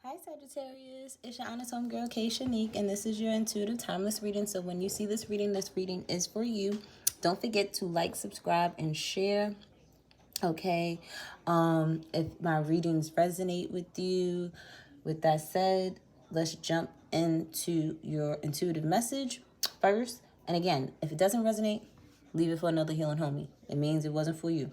Hi Sagittarius, it's your honest homegirl Hᴇɪ and this is your intuitive timeless reading. So when you see this reading is for you. Don't forget to like, subscribe, and share. Okay, if my readings resonate with you, with that said, let's jump into your intuitive message first. And again, if it doesn't resonate, leave it for another healing homie. It means it wasn't for you.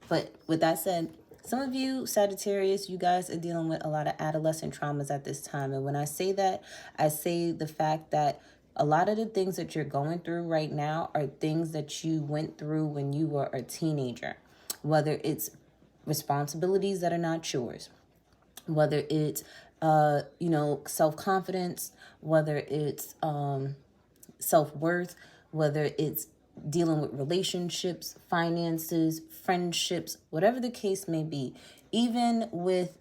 But with that said, some of you, Sagittarius, you guys are dealing with a lot of adolescent traumas at this time. And when I say that, I say the fact that a lot of the things that you're going through right now are things that you went through when you were a teenager. Whether it's responsibilities that are not yours, whether it's, self-confidence, whether it's self-worth, whether it's dealing with relationships, finances, friendships, whatever the case may be, even with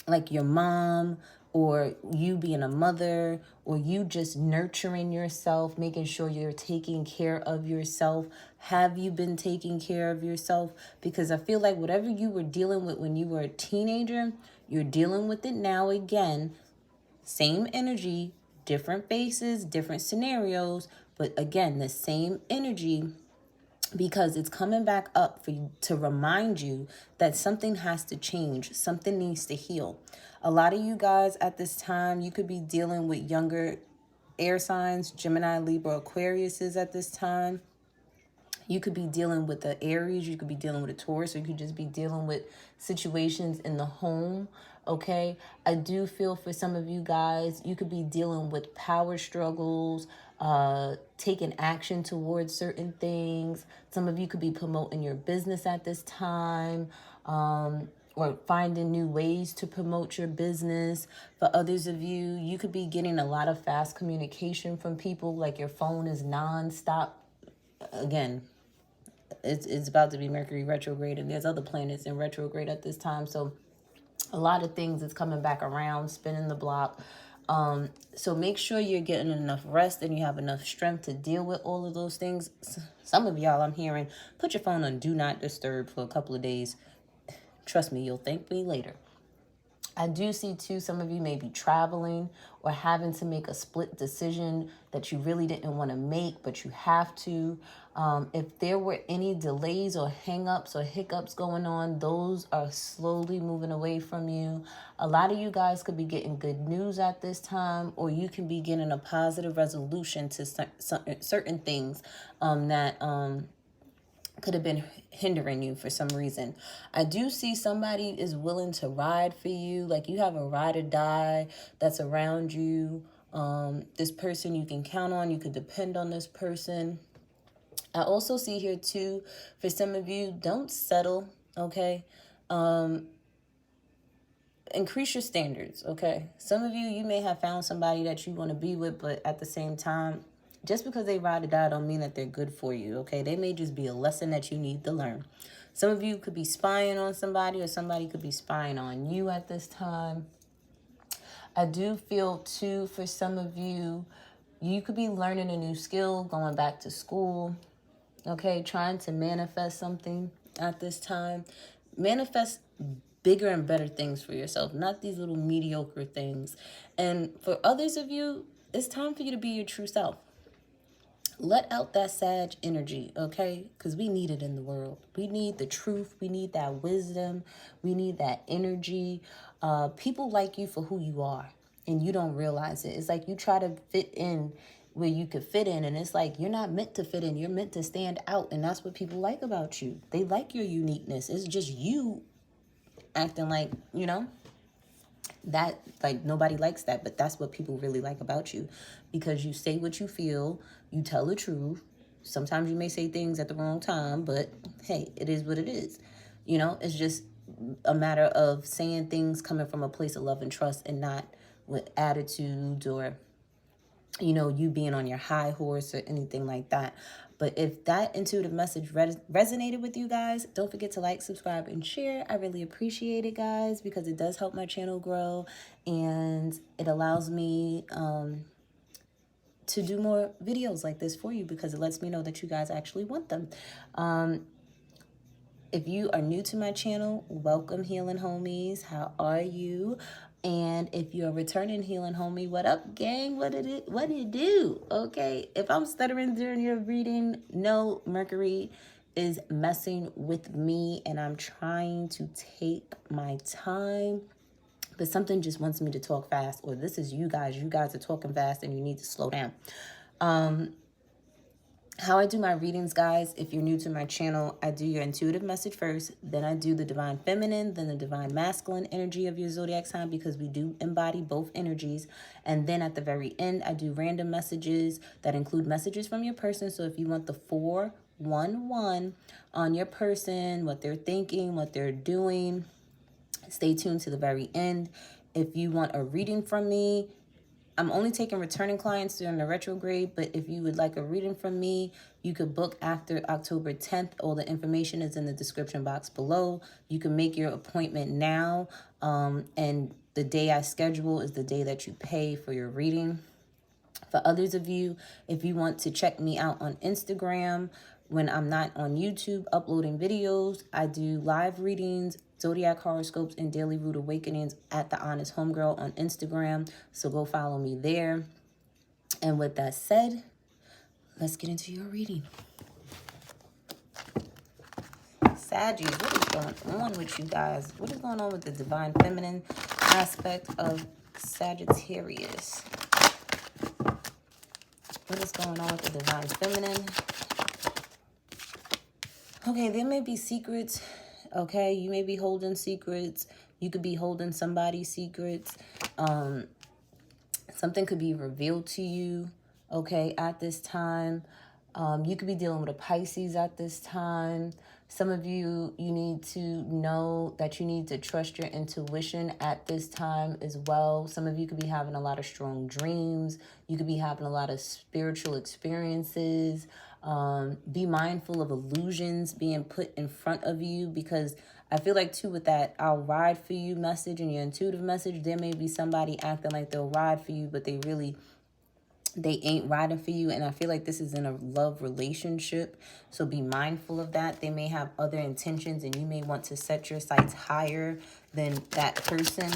like your mom or you being a mother or you just nurturing yourself, making sure you're taking care of yourself. Have you been taking care of yourself? Because I feel like whatever you were dealing with when you were a teenager, you're dealing with it now again. Same energy, different faces, different scenarios, but again, the same energy, because it's coming back up for you to remind you that something has to change. Something needs to heal. A lot of you guys at this time, you could be dealing with younger air signs, Gemini, Libra, Aquariuses at this time. You could be dealing with the Aries, you could be dealing with a Taurus, or you could just be dealing with situations in the home, okay? I do feel for some of you guys, you could be dealing with power struggles, taking action towards certain things. Some of you could be promoting your business at this time, or finding new ways to promote your business. For others of you, you could be getting a lot of fast communication from people, like your phone is nonstop. Again, it's about to be Mercury retrograde, and there's other planets in retrograde at this time. So a lot of things is coming back around, spinning the block. So make sure you're getting enough rest and you have enough strength to deal with all of those things. Some of y'all, I'm hearing, put your phone on do not disturb for a couple of days. Trust me, you'll thank me later. I do see, too, some of you may be traveling or having to make a split decision that you really didn't want to make, but you have to. If there were any delays or hang-ups or hiccups going on, those are slowly moving away from you. A lot of you guys could be getting good news at this time, or you can be getting a positive resolution to certain things that could have been hindering you for some reason. I do see somebody is willing to ride for you. Like you have a ride or die that's around you. This person you can count on. You could depend on this person. I also see here too, for some of you, don't settle, okay? Increase your standards, okay? Some of you, you may have found somebody that you want to be with, but at the same time, just because they ride or die don't mean that they're good for you, okay? They may just be a lesson that you need to learn. Some of you could be spying on somebody, or somebody could be spying on you at this time. I do feel, too, for some of you, you could be learning a new skill, going back to school, okay? Trying to manifest something at this time. Manifest bigger and better things for yourself, not these little mediocre things. And for others of you, it's time for you to be your true self. Let out that Sag energy, okay? Because we need it in the world. We need the truth. We need that wisdom. We need that energy. People like you for who you are, and you don't realize it. It's like you try to fit in where you could fit in, and it's like you're not meant to fit in. You're meant to stand out, and that's what people like about you. They like your uniqueness. It's just you acting like, that, like, nobody likes that, but that's what people really like about you, because you say what you feel, you tell the truth. Sometimes you may say things at the wrong time, but hey, it is what it is. It's just a matter of saying things coming from a place of love and trust, and not with attitude or you being on your high horse or anything like that. But if that intuitive message resonated with you guys, don't forget to like, subscribe, and share. I really appreciate it, guys, because it does help my channel grow, and it allows me to do more videos like this for you, because it lets me know that you guys actually want them. If you are new to my channel, welcome healing homies. How are you? And if you're a returning healing homie, what up, gang? What did it do? Okay, if I'm stuttering during your reading, no, Mercury is messing with me and I'm trying to take my time, but something just wants me to talk fast, or this is you guys are talking fast and you need to slow down. How I do my readings, guys, if you're new to my channel, I do your intuitive message first, then I do the divine feminine, then the divine masculine energy of your zodiac sign, because we do embody both energies. And then at the very end, I do random messages that include messages from your person. So if you want the 411 on your person, what they're thinking, what they're doing, stay tuned to the very end. If you want a reading from me, I'm only taking returning clients during the retrograde, but if you would like a reading from me, you could book after October 10th. All the information is in the description box below. You can make your appointment now, and the day I schedule is the day that you pay for your reading. For others of you, if you want to check me out on Instagram, when I'm not on YouTube uploading videos, I do live readings, zodiac horoscopes, and daily root awakenings at The Honest Homegirl on Instagram. So go follow me there. And with that said, let's get into your reading. Saggies, what is going on with you guys? What is going on with the divine feminine aspect of Sagittarius? What is going on with the divine feminine? Okay, there may be secrets. Okay, you may be holding secrets. You could be holding somebody's secrets. Something could be revealed to you, okay, at this time. You could be dealing with a Pisces at this time. Some of you, you need to know that you need to trust your intuition at this time as well. Some of you could be having a lot of strong dreams. You could be having a lot of spiritual experiences. Be mindful of illusions being put in front of you, because I feel like too with that I'll ride for you message and your intuitive message, there may be somebody acting like they'll ride for you, but they ain't riding for you. And I feel like this is in a love relationship, so be mindful of that. They may have other intentions and you may want to set your sights higher than that person.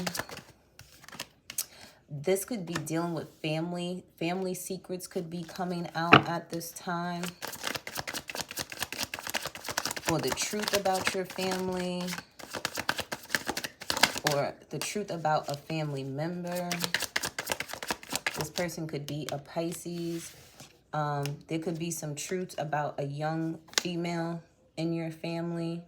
This could be dealing with family. Family secrets could be coming out at this time. Or the truth about your family. Or the truth about a family member. This person could be a Pisces. There could be some truth about a young female in your family.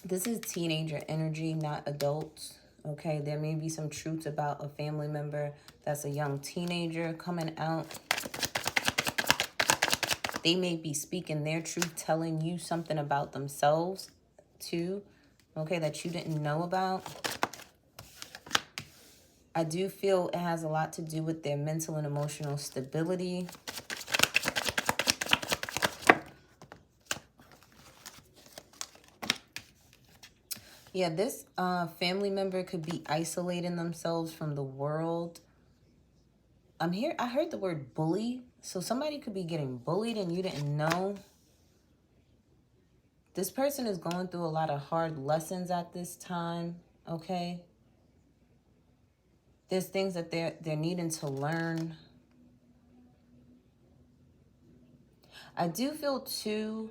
This is teenager energy, not adults. Okay, there may be some truth about a family member that's a young teenager coming out. They may be speaking their truth, telling you something about themselves too, okay, that you didn't know about. I do feel it has a lot to do with their mental and emotional stability. Yeah, this family member could be isolating themselves from the world. I heard the word bully. So somebody could be getting bullied and you didn't know. This person is going through a lot of hard lessons at this time, okay? There's things that they're needing to learn. I do feel too,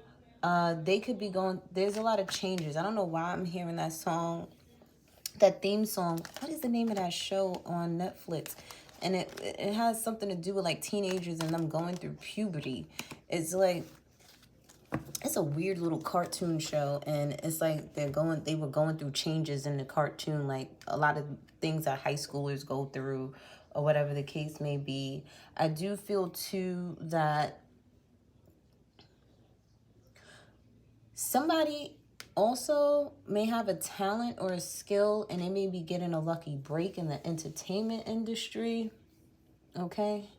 they could be going, there's a lot of changes. I don't know why I'm hearing that song, that theme song. What is the name of that show on Netflix? And it has something to do with like teenagers and them going through puberty. It's like, it's a weird little cartoon show, and it's like they were going through changes in the cartoon, like a lot of things that high schoolers go through or whatever the case may be. I do feel too that somebody also may have a talent or a skill and they may be getting a lucky break in the entertainment industry, okay?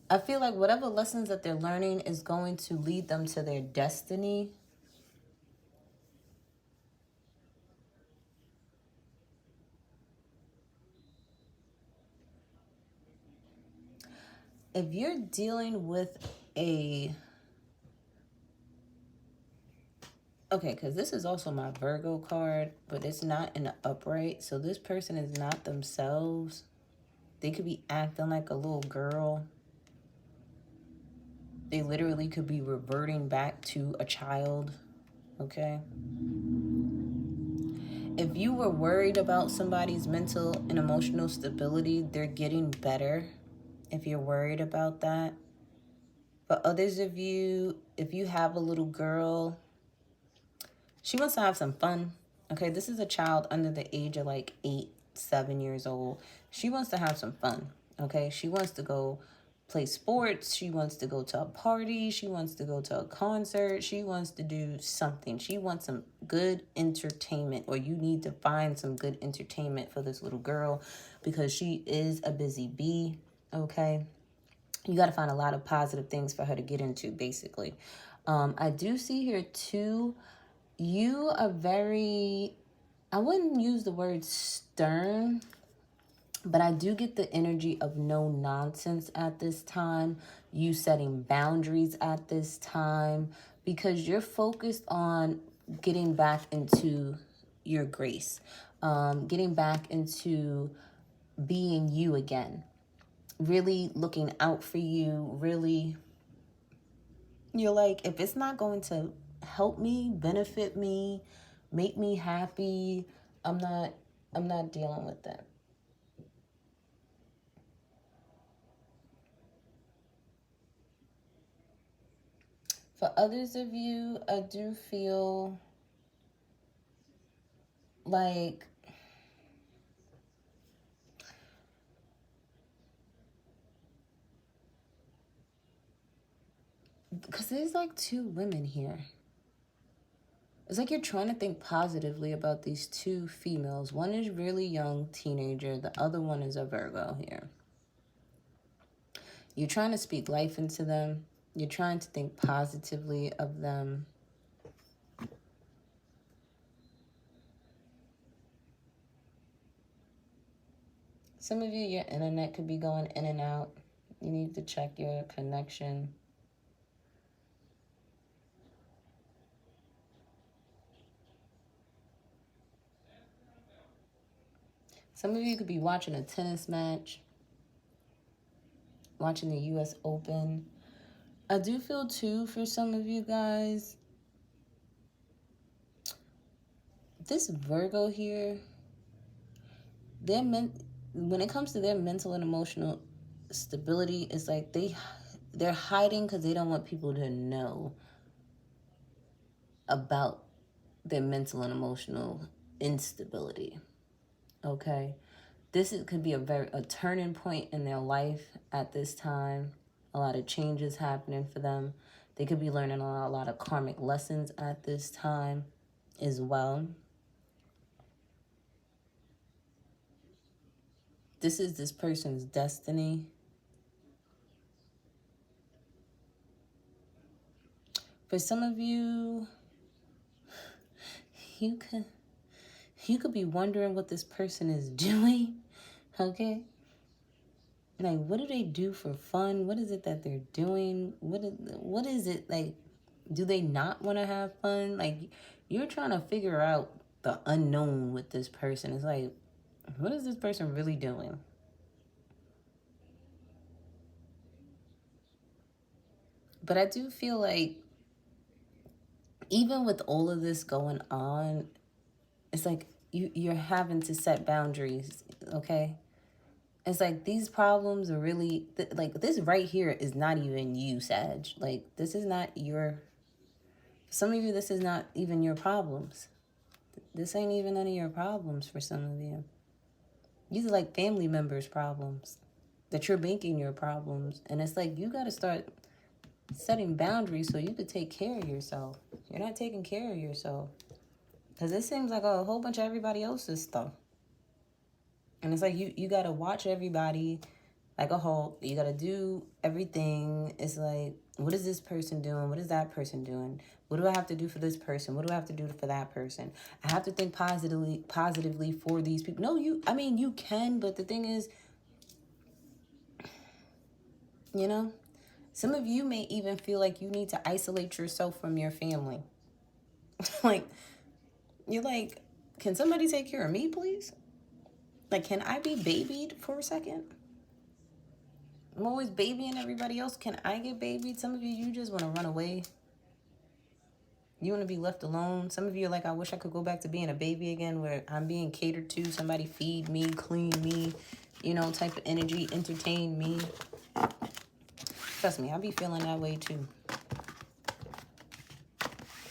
I feel like whatever lessons that they're learning is going to lead them to their destiny. If you're dealing with a... Okay, because this is also my Virgo card, but it's not in the upright. So this person is not themselves. They could be acting like a little girl. They literally could be reverting back to a child, okay? If you were worried about somebody's mental and emotional stability, they're getting better if you're worried about that. For others of you, if you have a little girl, she wants to have some fun, okay? This is a child under the age of like 8, 7 years old. She wants to have some fun, okay? She wants to go play sports. She wants to go to a party. She wants to go to a concert. She wants to do something. She wants some good entertainment, or you need to find some good entertainment for this little girl because she is a busy bee, okay? You got to find a lot of positive things for her to get into, basically. I do see here, too, you are very, I wouldn't use the word stern, but I do get the energy of no nonsense at this time. You setting boundaries at this time because you're focused on getting back into your grace, getting back into being you again, really looking out for you, really, you're like, if it's not going to help me, benefit me, make me happy, I'm not dealing with that. For others of you, I do feel like because there's like 2 women here. It's like you're trying to think positively about these 2 females. One is really young teenager. The other one is a Virgo here. You're trying to speak life into them. You're trying to think positively of them. Some of you, your internet could be going in and out. You need to check your connection. Some of you could be watching a tennis match, watching the U.S. Open. I do feel, too, for some of you guys, this Virgo here, when it comes to their mental and emotional stability, it's like they're hiding because they don't want people to know about their mental and emotional instability, okay? Could be a turning point in their life at this time. A lot of changes happening for them. They could be learning a lot of karmic lessons at this time as well. This is this person's destiny. For some of you, you could be wondering what this person is doing, okay? Like, what do they do for fun? What is it that they're doing? What is it, like, do they not want to have fun? Like, you're trying to figure out the unknown with this person. It's like, what is this person really doing? But I do feel like even with all of this going on, it's like you're having to set boundaries, okay? It's like these problems are really, like this right here is not even you, Sag. Like this is not some of you, this is not even your problems. This ain't even none of your problems for some of you. These are like family members' problems that you're making your problems. And it's like you got to start setting boundaries so you could take care of yourself. You're not taking care of yourself. Because it seems like a whole bunch of everybody else's stuff. And it's like you got to watch everybody like a whole. You got to do everything. It's like, what is this person doing? What is that person doing? What do I have to do for this person? What do I have to do for that person? I have to think positively for these people. No, you can, but the thing is, you know, Some of you may even feel like you need to isolate yourself from your family. Like, you're like, can somebody take care of me, please? Like, can I be babied for a second? I'm always babying everybody else. Can I get babied? Some of you, you just want to run away. You want to be left alone. Some of you are like, I wish I could go back to being a baby again, where I'm being catered to. Somebody feed me, clean me, you know, type of energy, entertain me. Trust me, I be feeling that way too.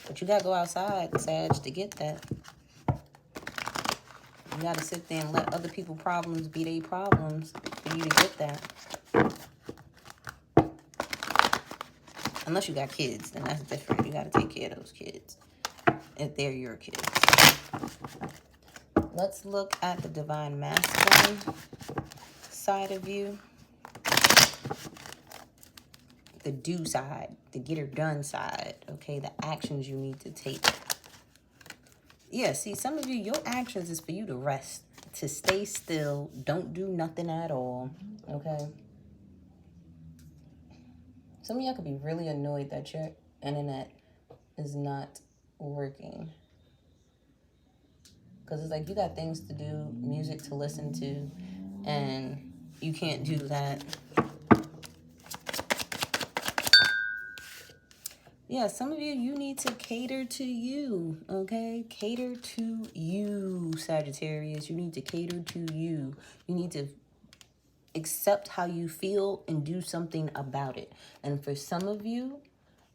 But you got to go outside, Sag, to get that. You got to sit there and let other people's problems be their problems for you to get that. Unless you got kids, then that's different. You got to take care of those kids if they're your kids. Let's look at the divine masculine side of you. The do side, the get her done side, okay? The actions you need to take. Yeah, see, some of you, your actions is for you to rest, to stay still, don't do nothing at all, okay? Some of y'all could be really annoyed that your internet is not working. Because it's like you got things to do, music to listen to, and you can't do that. Yeah, some of you, you need to cater to you, okay? Cater to you, Sagittarius. You need to cater to you. You need to accept how you feel and do something about it. And for some of you,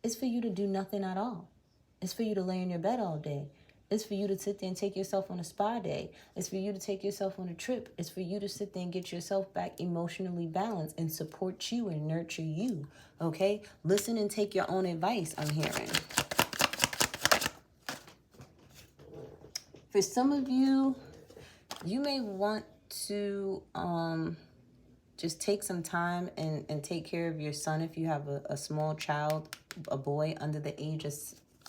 it's for you to do nothing at all. It's for you to lay in your bed all day. It's for you to sit there and take yourself on a spa day. It's for you to take yourself on a trip. It's for you to sit there and get yourself back emotionally balanced and support you and nurture you, okay? Listen and take your own advice, I'm hearing. For some of you, you may want to just take some time and take care of your son if you have a small child, a boy under the age of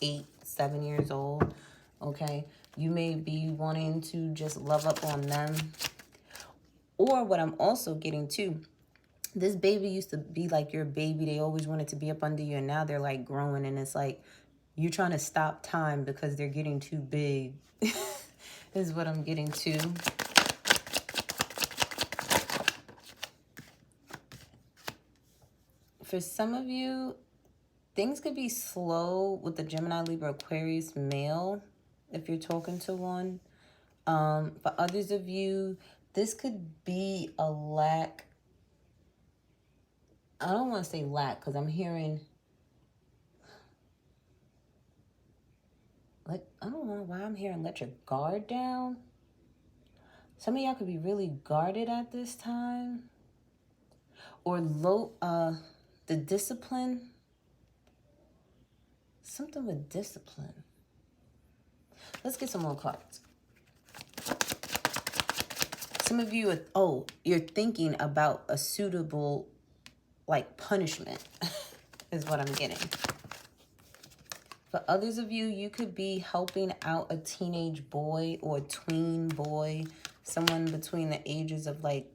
8, 7 years old. Okay, you may be wanting to just love up on them. Or what I'm also getting to, this baby used to be like your baby. They always wanted to be up under you, and now they're like growing, and it's like you're trying to stop time because they're getting too big. Is what I'm getting to. For some of you, things could be slow with the Gemini, Libra, Aquarius male if you're talking to one. For others of you, this could be a lack. I don't want to say lack because I'm hearing, like, I don't know why I'm hearing let your guard down. Some of y'all could be really guarded at this time. Or the discipline. Something with discipline. Let's get some more cards. Some of you are, you're thinking about a suitable, like, punishment is what I'm getting. For others of you, you could be helping out a teenage boy or a tween boy, someone between the ages of, like,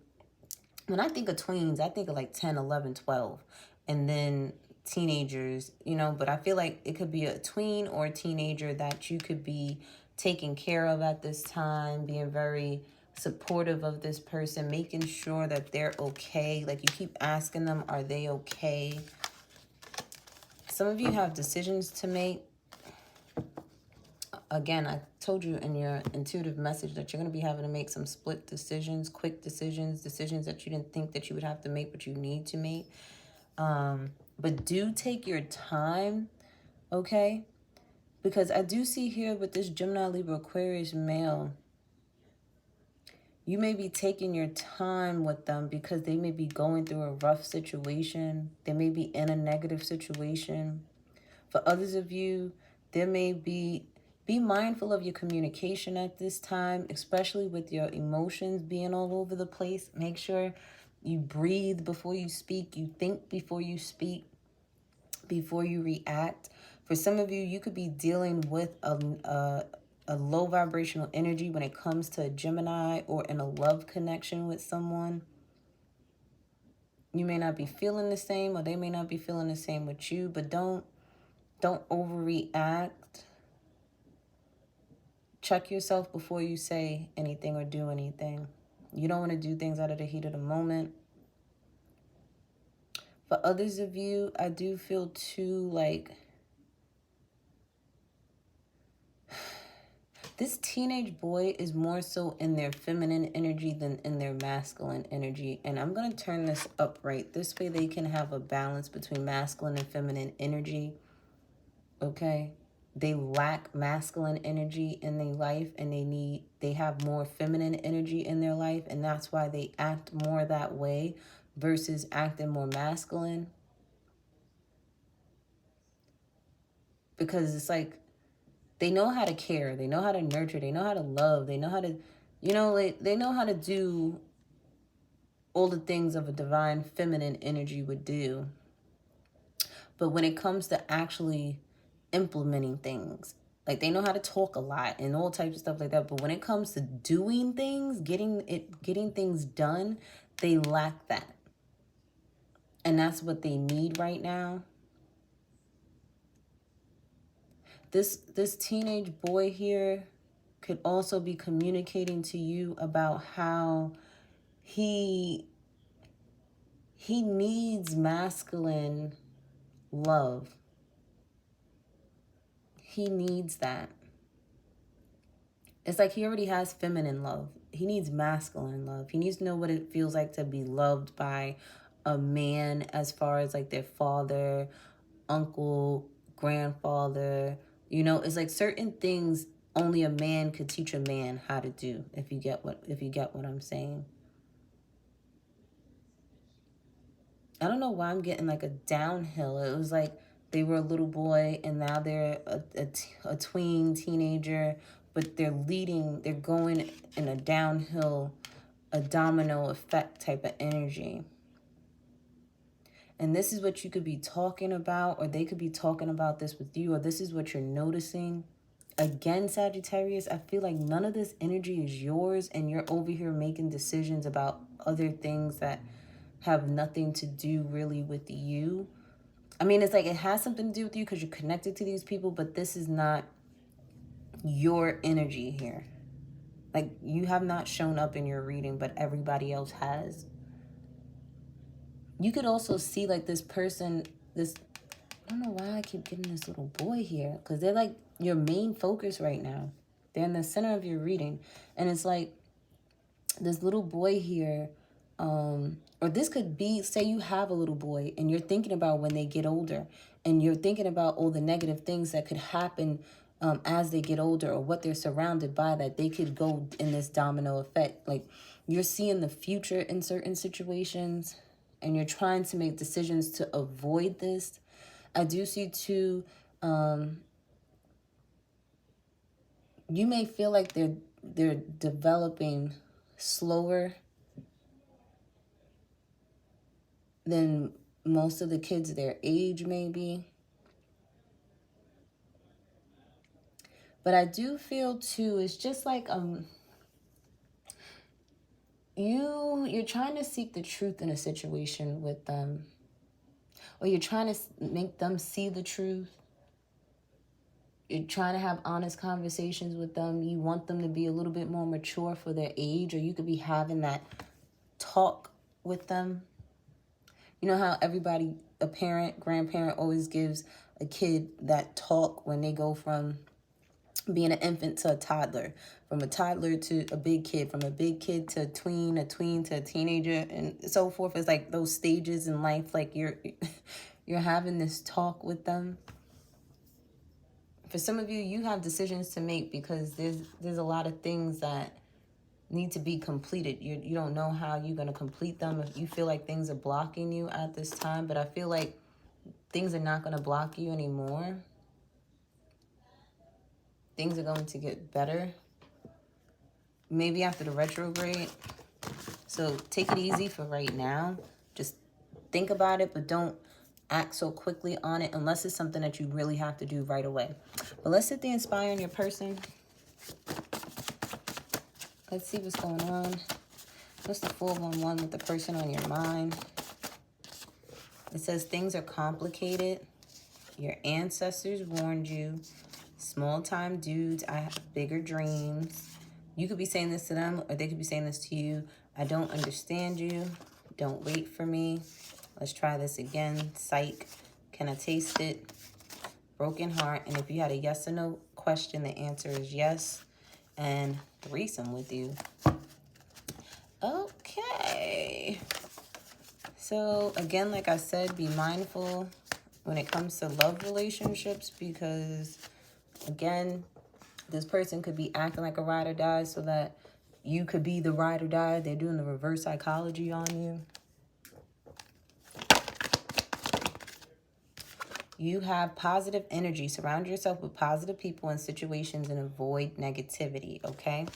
when I think of tweens, I think of like 10, 11, 12, and then teenagers, you know, but I feel like it could be a tween or a teenager that you could be taking care of at this time, being very supportive of this person, making sure that they're okay. Like, you keep asking them, are they okay? Some of you have decisions to make. Again, I told you in your intuitive message that you're going to be having to make some split decisions, quick decisions, decisions that you didn't think that you would have to make, but you need to make. But do take your time, okay? Because I do see here with this Gemini, Libra, Aquarius male, you may be taking your time with them because they may be going through a rough situation. They may be in a negative situation. For others of you, there may be mindful of your communication at this time, especially with your emotions being all over the place. Make sure you breathe before you speak. You think before you speak, before you react. For some of you, you could be dealing with a low vibrational energy when it comes to a Gemini or in a love connection with someone. You may not be feeling the same, or they may not be feeling the same with you, but don't overreact. Check yourself before you say anything or do anything. You don't want to do things out of the heat of the moment. For others of you, I do feel too like this teenage boy is more so in their feminine energy than in their masculine energy. And I'm going to turn this up right. This way they can have a balance between masculine and feminine energy. Okay? They lack masculine energy in their life, and they have more feminine energy in their life. And that's why they act more that way versus acting more masculine. Because it's like, they know how to care. They know how to nurture. They know how to love. They know how to, they know how to do all the things of a divine feminine energy would do. But when it comes to actually implementing things, like they know how to talk a lot and all types of stuff like that. But when it comes to doing things, getting things done, they lack that. And that's what they need right now. This teenage boy here could also be communicating to you about how he needs masculine love. He needs that. It's like he already has feminine love. He needs masculine love. He needs to know what it feels like to be loved by a man, as far as like their father, uncle, grandfather. It's like certain things only a man could teach a man how to do, if you get what I'm saying. I don't know why I'm getting like a downhill. It was like they were a little boy and now they're a tween teenager, but they're going in a downhill, a domino effect type of energy. And this is what you could be talking about, or they could be talking about this with you, or this is what you're noticing. Again, Sagittarius, I feel like none of this energy is yours, and you're over here making decisions about other things that have nothing to do really with you. I mean, it's like it has something to do with you because you're connected to these people, but this is not your energy here. Like, you have not shown up in your reading, but everybody else has. You could also see like this person, I don't know why I keep getting this little boy here, because they're like your main focus right now. They're in the center of your reading. And it's like this little boy here, or this could be, say you have a little boy and you're thinking about when they get older, and you're thinking about all the negative things that could happen as they get older, or what they're surrounded by, that they could go in this domino effect. Like, you're seeing the future in certain situations, and you're trying to make decisions to avoid this. I do see too, you may feel like they're developing slower than most of the kids their age, maybe. But I do feel too, it's just like you're trying to seek the truth in a situation with them, or you're trying to make them see the truth. You're trying to have honest conversations with them. You want them to be a little bit more mature for their age, or you could be having that talk with them. You know how everybody, a parent, grandparent, always gives a kid that talk when they go from being an infant to a toddler, from a toddler to a big kid, from a big kid to a tween to a teenager, and so forth. It's like those stages in life, like you're having this talk with them. For some of you, you have decisions to make because there's a lot of things that need to be completed. You don't know how you're going to complete them. If you feel like things are blocking you at this time, but I feel like things are not going to block you anymore. Things are going to get better. Maybe after the retrograde. So take it easy for right now. Just think about it, but don't act so quickly on it unless it's something that you really have to do right away. But let's sit there and spy on your person. Let's see what's going on. What's the 411 with the person on your mind? It says things are complicated. Your ancestors warned you. Small time dudes, I have bigger dreams. You could be saying this to them, or they could be saying this to you. I don't understand you. Don't wait for me. Let's try this again. Psych. Can I taste it? Broken heart. And if you had a yes or no question, the answer is yes. And threesome with you. Okay. So again, like I said, be mindful when it comes to love relationships, because again, this person could be acting like a ride or die so that you could be the ride or die. They're doing the reverse psychology on you. You have positive energy. Surround yourself with positive people and situations and avoid negativity, okay?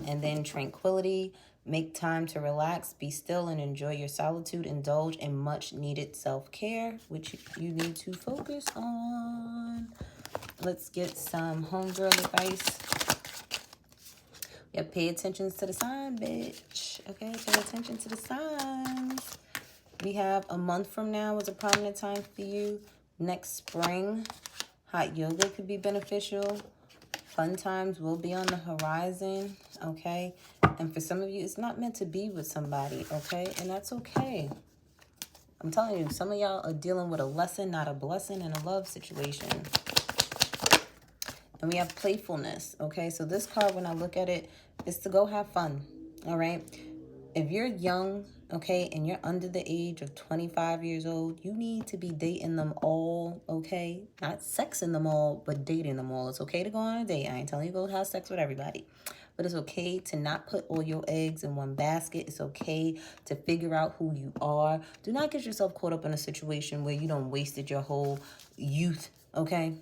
And then tranquility. Make time to relax, be still, and enjoy your solitude. Indulge in much needed self-care, which you need to focus on. Let's get some homegirl advice. Yeah, pay attention to the sign, bitch. Okay, pay attention to the signs. We have a month from now is a prominent time for you. Next spring, hot yoga could be beneficial. Fun times will be on the horizon, okay? And for some of you, it's not meant to be with somebody, okay? And that's okay. I'm telling you, some of y'all are dealing with a lesson, not a blessing, in a love situation. And we have playfulness, okay? So this card, when I look at it, is to go have fun, all right? If you're young, okay, and you're under the age of 25 years old, you need to be dating them all, okay? Not sexing them all, but dating them all. It's okay to go on a date. I ain't telling you to go have sex with everybody. But it's okay to not put all your eggs in one basket. It's okay to figure out who you are. Do not get yourself caught up in a situation where you done wasted your whole youth, okay?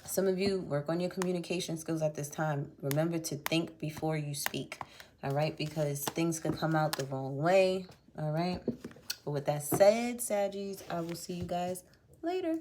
Some of you work on your communication skills at this time. Remember to think before you speak, all right? Because things could come out the wrong way, all right? But with that said, Saggies, I will see you guys later.